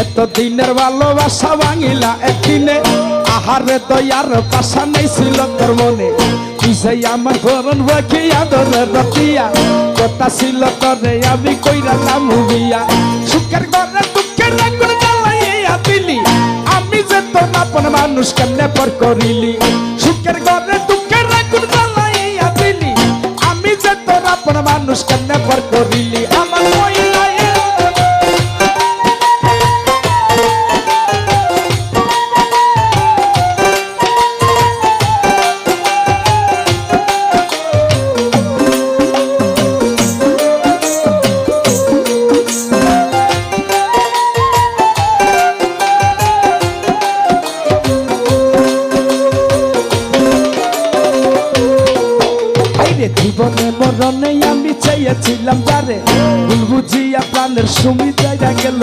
এতদিনের ভালোবাসা ভাঙিলা একদিনে আহারে দয়ার পাশা নেই ছিল তোর মনে তুই সেই আমার ভরণ বাকি আদরের রতিয়া কথা ছিল তোরে আমি কইরা নাম বিয়া সুখের ঘরে দুঃখের আগুন জ্বালাইয়া দিলি আমি যে তোর আপন মানুষ কেমনে পর করিলি সুখের ঘরে দুঃখের আগুন জ্বালাইয়া দিলি আমি যে তোর আপন মানুষ কেমনে পর করিলি আমার জীবনে মরণে আমি চাইয়াছিলাম যারে ভুল বুঝিয়া প্রাণের সুমি জায়গা গেল